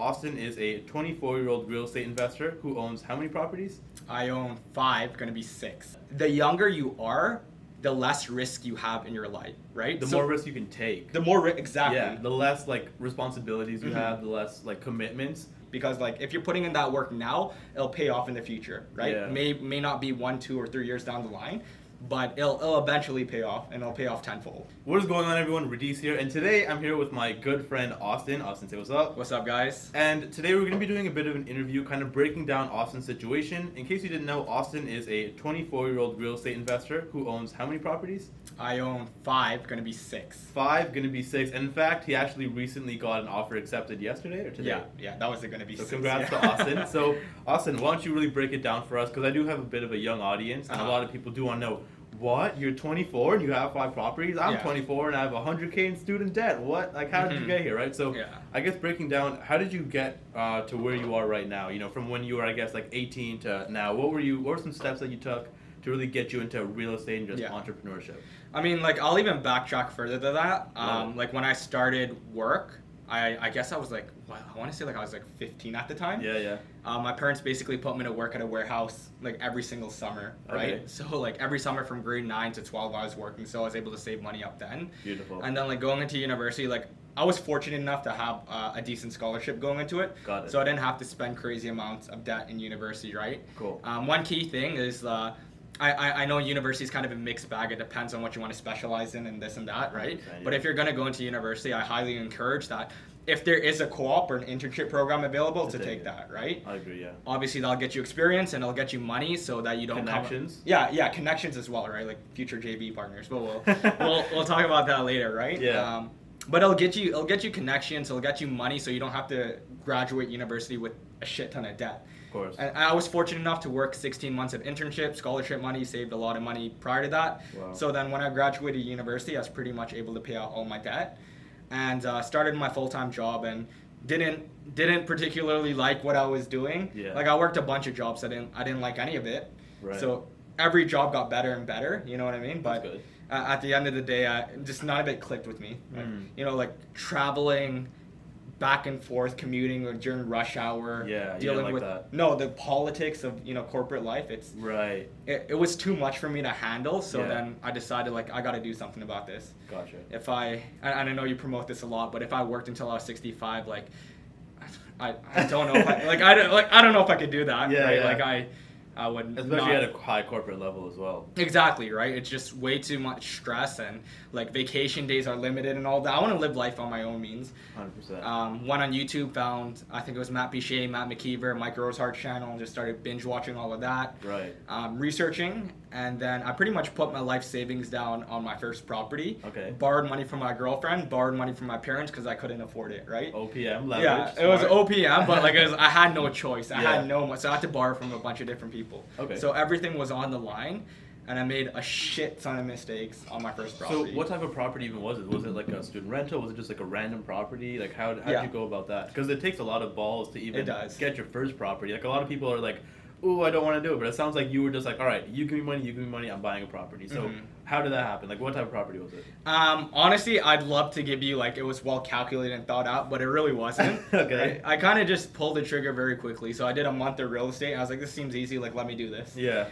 Austin is a 24-year-old real estate investor who owns how many properties? I own 5, gonna be 6. The younger you are, the less risk you have in your life, right? The more risk you can take. The more exactly. Yeah, the less like responsibilities you have, the less like commitments. Because like if you're putting in that work now, it'll pay off in the future, right? Yeah. May not be 1, 2, or 3 years down the line, but it'll eventually pay off, and it'll pay off tenfold. What is going on, everyone? Radice here, and today I'm here with my good friend Austin. Austin, say what's up. What's up, guys? And today we're going to be doing a bit of an interview, kind of breaking down Austin's situation. In case you didn't know, Austin is a 24-year-old real estate investor who owns how many properties? I own 5, gonna be 6. 5, going to be 6. And in fact, he actually recently got an offer accepted yesterday or today. Yeah, that was gonna be So 6. congrats to Austin. So Austin, why don't you really break it down for us? Because I do have a bit of a young audience, and a lot of people do want to know, what? You're 24 and you have 5 properties? I'm 24 and I have 100K in student debt. What? Like, how did you get here, right? So I guess breaking down, how did you get to where you are right now? You know, from when you were, I guess, like 18 to now. What were some steps that you took to really get you into real estate and just entrepreneurship? I mean, like, I'll even backtrack further to that. Like, when I started work, I guess I was like, I want to say like I was like 15 at the time. Yeah. My parents basically put me to work at a warehouse like every single summer, right? Okay. So like every summer from grade 9 to 12 I was working, so I was able to save money up then. Beautiful. And then like going into university, like I was fortunate enough to have a decent scholarship going into it. Got it. So I didn't have to spend crazy amounts of debt in university, right? Cool. One key thing is I know university is kind of a mixed bag. It depends on what you want to specialize in and this and that, right? But if you're going to go into university, I highly encourage that. If there is a co-op or an internship program available, to take that, right? I agree, yeah. Obviously, that'll get you experience and it'll get you money so that you don't connections. Yeah, connections as well, right? Like future JV partners. But we'll talk about that later, right? Yeah. But it'll get you connections. It'll get you money, so you don't have to graduate university with a shit ton of debt. Of course. And I was fortunate enough to work 16 months of internship, scholarship money, saved a lot of money prior to that. Wow. So then when I graduated university, I was pretty much able to pay out all my debt, and started my full-time job, and didn't particularly like what I was doing. Yeah. Like I worked a bunch of jobs. I didn't like any of it. Right. So every job got better and better. You know what I mean? That's But good. At the end of the day, just none of it clicked with me. Like, you know, like traveling back and forth, commuting or during rush hour. Yeah, you dealing didn't like with that. No, the politics of corporate life. Right. It was too much for me to handle. So Yeah. then I decided like I got to do something about this. Gotcha. If and I know you promote this a lot, but if I worked until I was 65, like I don't know if I don't know if I could do that. Yeah, right? yeah. Like I would Especially not. at a high corporate level as well. Exactly, right? It's just way too much stress, and like vacation days are limited and all that. I want to live life on my own means. 100%. One on YouTube found, I think it was Matt Bichet, Matt McKeever, Mike Rosehart channel, and just started binge watching all of that. Right. Researching, and then I pretty much put my life savings down on my first property. Okay. Borrowed money from my girlfriend, borrowed money from my parents because I couldn't afford it, right? OPM, leverage. Yeah, it was OPM, but like I had no choice. I Yeah. had no money, so I had to borrow from a bunch of different people. Okay. So everything was on the line, and I made a shit ton of mistakes on my first property. So what type of property even was it? Was it like a student rental? Was it just like a random property? Like how did you go about that? Because it takes a lot of balls to even get your first property. Like a lot of people are like, "Ooh, I don't want to do it," but it sounds like you were just like, "All right, you give me money, I'm buying a property." So how did that happen? Like what type of property was it? Honestly, I'd love to give you like it was well calculated and thought out, but it really wasn't. Okay. I kind of just pulled the trigger very quickly. So I did a month of real estate, and I was like, this seems easy. Like, let me do this. Yeah.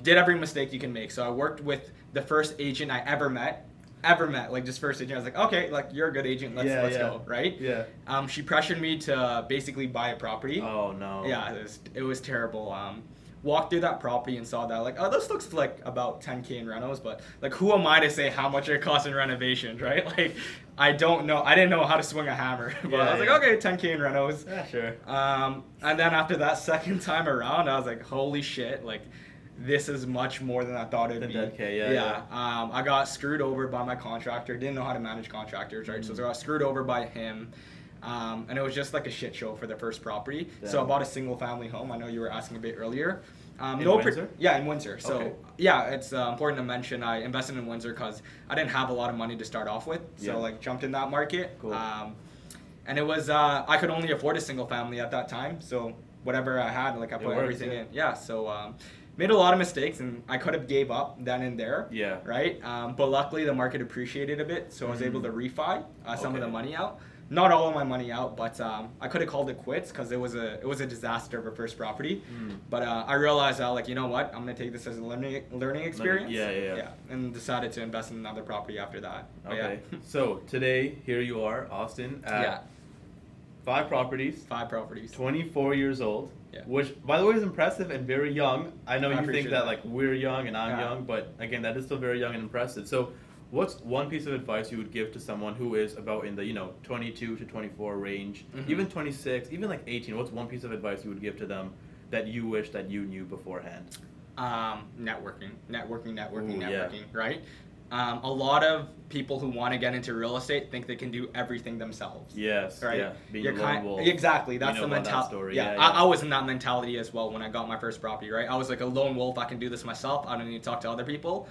Did every mistake you can make. So I worked with the first agent I ever met, like just first agent. I was like, okay, like you're a good agent. Let's go, right? Yeah. She pressured me to basically buy a property. Oh no. Yeah, it was terrible. Walked through that property and saw that like, oh, this looks like about 10K in renos, but like who am I to say how much it costs in renovations, right? Like I don't know. I didn't know how to swing a hammer, but I was like, okay, 10K in renos. Yeah, sure. And then after that second time around, I was like, holy shit, like this is much more than I thought it'd be. 10K, yeah. I got screwed over by my contractor. Didn't know how to manage contractors, right? So I got screwed over by him. And it was just like a shit show for the first property. Damn. So I bought a single family home. I know you were asking a bit earlier. In Windsor? Yeah, in Windsor. So Okay. yeah, it's important to mention I invested in Windsor because I didn't have a lot of money to start off with. So like jumped in that market. Cool. And it was I could only afford a single family at that time. So whatever I had, like I put everything in. Yeah. So made a lot of mistakes, and I could have gave up then and there. Yeah. Right. But luckily the market appreciated a bit, so I was able to refi some of the money out. not all of my money out, but I could have called it quits because it was a disaster of a first property. But I realized that, like, you know what, I'm gonna take this as a learning experience. Yeah. And decided to invest in another property after that. But Okay. So today, here you are, Austin, at 5 properties. 5 properties. 24 years old. Yeah. Which, by the way, is impressive and very young. I know I you think appreciate that that. like we're young and I'm Yeah. young, but again, that is still very young and impressive. So, what's one piece of advice you would give to someone who is about in the 22 to 24 range, even 26, even like 18? What's one piece of advice you would give to them that you wish that you knew beforehand? Networking, Ooh, yeah. right? A lot of people who want to get into real estate think they can do everything themselves. Yes. Right? Yeah. Being You're a lone wolf. Exactly. That's We the know about that mentality. story. Yeah, Yeah. I was in that mentality as well when I got my first property, right? I was like a lone wolf. I can do this myself. I don't need to talk to other people.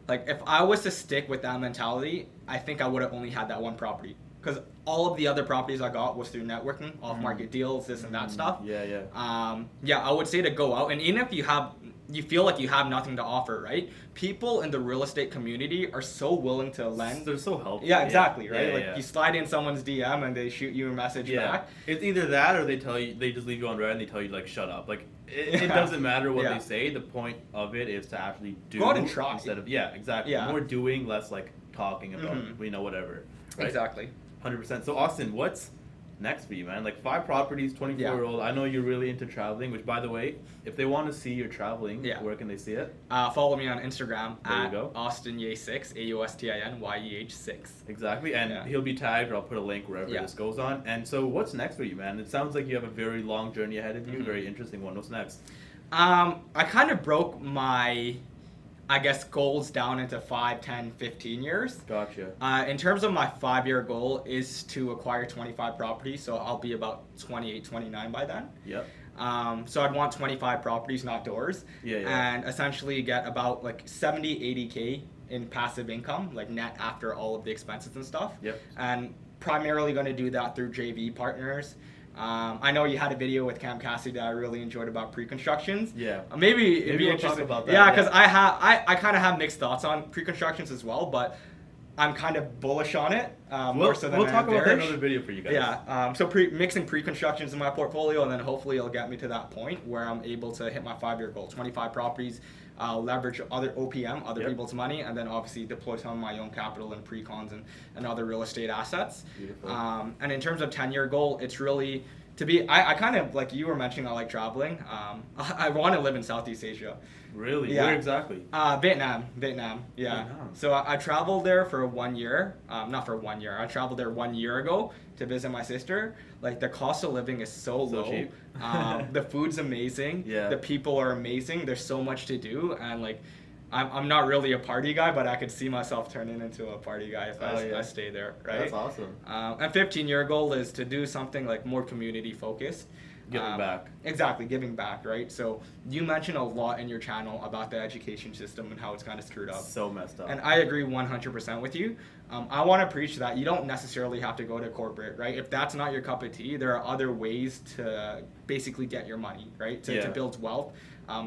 Like, if I was to stick with that mentality, I think I would have only had that one property. Because all of the other properties I got was through networking, off-market deals, this and that stuff. Yeah. I would say to go out, and even if you feel like you have nothing to offer, right? People in the real estate community are so willing to lend. They're so helpful. Yeah, exactly, right? Yeah, like yeah. you slide in someone's DM and they shoot you a message Yeah, back. it's either that or they just leave you on red and they tell you like shut up. Like it Yeah. doesn't matter what Yeah. they say. The point of it is to actually do. Go out and try. Instead of exactly. Yeah. More doing, less like talking about whatever. Right? Exactly. 100%. So Austin, what's next for you, man? Like 5 properties, 24-year-old. I know you're really into traveling. Which, by the way, if they want to see your traveling, where can they see it? Follow me on Instagram There you at go. AustinYeh6, AUSTINYEH6. Exactly, and he'll be tagged, or I'll put a link wherever this goes on. And so, what's next for you, man? It sounds like you have a very long journey ahead of you, very interesting one. What's next? I kind of broke my, I guess, goals down into 5, 10, 15 years. Gotcha. In terms of my 5-year goal is to acquire 25 properties, so I'll be about 28, 29 by then. Yep. So I'd want 25 properties, not doors. Yeah. And essentially get about like 70, 80K in passive income, like net after all of the expenses and stuff. Yep. And primarily going to do that through JV partners. I know you had a video with Cam Cassidy that I really enjoyed about pre-constructions. Yeah. Maybe it'd be we'll interesting. talk about that. Yeah, because I kind of have mixed thoughts on pre-constructions as well, but I'm kind of bullish on it. More so than we'll talk about that in bearish. another video for you guys. Yeah, so mixing pre-constructions in my portfolio, and then hopefully it'll get me to that point where I'm able to hit my 5-year goal, 25 properties, leverage other OPM, other people's money, and then obviously deploy some of my own capital in pre-cons and other real estate assets. Beautiful. And in terms of 10-year goal, it's really to be, I kind of, like you were mentioning, I like traveling. I want to live in Southeast Asia. Really? Yeah. Where exactly? Vietnam, yeah. Vietnam. So I traveled there for 1 year. Not for 1 year. I traveled there 1 year ago to visit my sister. Like, the cost of living is so low. cheap. The food's amazing. Yeah. The people are amazing. There's so much to do, and like, I'm not really a party guy, but I could see myself turning into a party guy if I stay there, right? That's awesome. And 15-year goal is to do something like more community focused. Giving back. Exactly, giving back, right? So you mentioned a lot in your channel about the education system and how it's kind of screwed up. So messed up. And I agree 100% with you. I want to preach that you don't necessarily have to go to corporate, right? If that's not your cup of tea, there are other ways to basically get your money, right? To build wealth,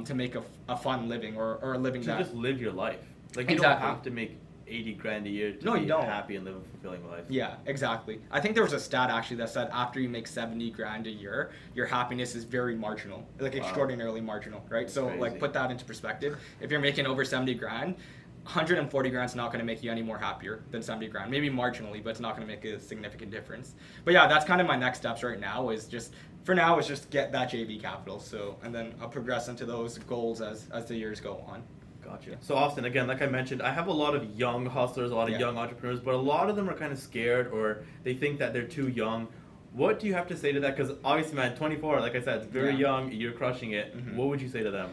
to make a fun living or a living to that... just live your life. Like, you Exactly. don't have to make 80 grand a year to No, be you don't. happy and live a fulfilling life. Yeah, exactly. I think there was a stat actually that said after you make 70 grand a year, your happiness is very marginal, like extraordinarily marginal, right? That's so crazy. like put that into perspective. If you're making over 70 grand, 140 grand is not going to make you any more happier than 70 grand. Maybe marginally, but it's not going to make a significant difference. But yeah, that's kind of my next steps right now is just, for now, is just get that JV capital. So, and then I'll progress into those goals as the years go on. Gotcha. So Austin, again, like I mentioned, I have a lot of young hustlers, a lot of young entrepreneurs, but a lot of them are kind of scared or they think that they're too young. What do you have to say to that? Because obviously, man, 24, like I said, it's very young. You're crushing it. What would you say to them?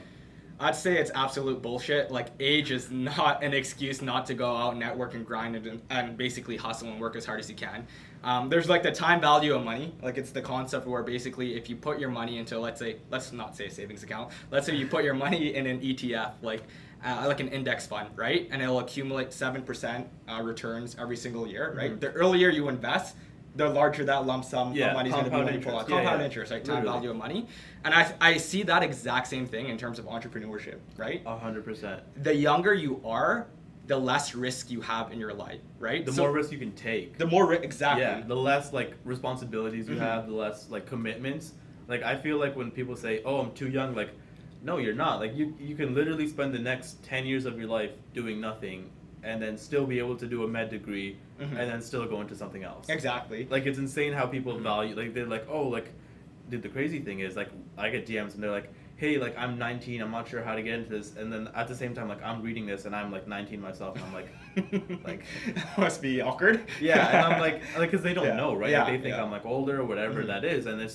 I'd say it's absolute bullshit. Like, age is not an excuse not to go out, network, and grind and basically hustle and work as hard as you can. There's like the time value of money. Like, it's the concept where basically if you put your money into, let's not say a savings account. Let's say you put your money in an ETF, like an index fund, right? And it'll accumulate 7% returns every single year, right? The earlier you invest, the larger that lump sum of money is going to be when you pull out. Compound interest, right? Time value of money. And I see that exact same thing in terms of entrepreneurship, right? 100%. The younger you are, the less risk you have in your life, right? The more risk you can take. The more exactly. Yeah, the less like responsibilities you have, the less like commitments. Like I feel like when people say, "Oh, I'm too young," like, no, you're not. Like you can literally spend the next 10 years of your life doing nothing, and then still be able to do a med degree, and then still go into something else. Exactly. Like it's insane how people value. Like they're like, "Oh, like." Dude, the crazy thing is like I get DMs and they're like, hey, like I'm 19, I'm not sure how to get into this, and then at the same time like I'm reading this and I'm like 19 myself and I'm like must be awkward. yeah, and I'm like because they don't know, right? Yeah, Like, they think I'm like older or whatever that is, and it's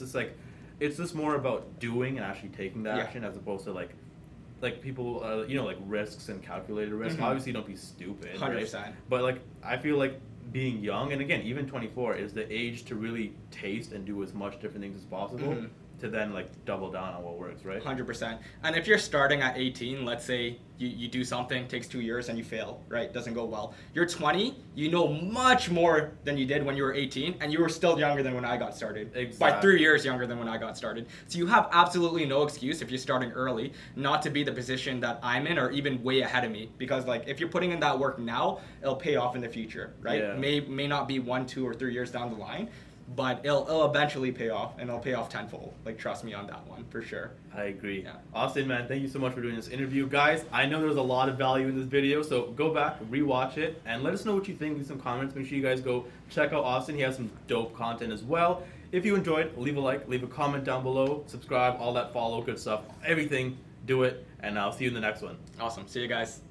just more about doing and actually taking the action as opposed to like people like risks and calculated risks. Obviously don't be stupid, 100%. right? But like I feel like being young, and again even 24 is the age to really taste and do as much different things as possible to then like double down on what works, right? 100%. And if you're starting at 18, let's say you do something, takes 2 years and you fail, right? Doesn't go well. You're 20, you know much more than you did when you were 18, and you were still younger than when I got started. Exactly. By 3 years younger than when I got started. So you have absolutely no excuse if you're starting early not to be the position that I'm in or even way ahead of me. Because like if you're putting in that work now, it'll pay off in the future, right? Yeah. May not be 1, 2, or 3 years down the line, but it'll eventually pay off, and it'll pay off tenfold. Like, trust me on that one, for sure. I agree. Yeah. Austin, man, thank you so much for doing this interview. Guys, I know there's a lot of value in this video, so go back, rewatch it, and let us know what you think. Leave some comments. Make sure you guys go check out Austin. He has some dope content as well. If you enjoyed, leave a like, leave a comment down below, subscribe, all that follow, good stuff, everything, do it, and I'll see you in the next one. Awesome. See you guys.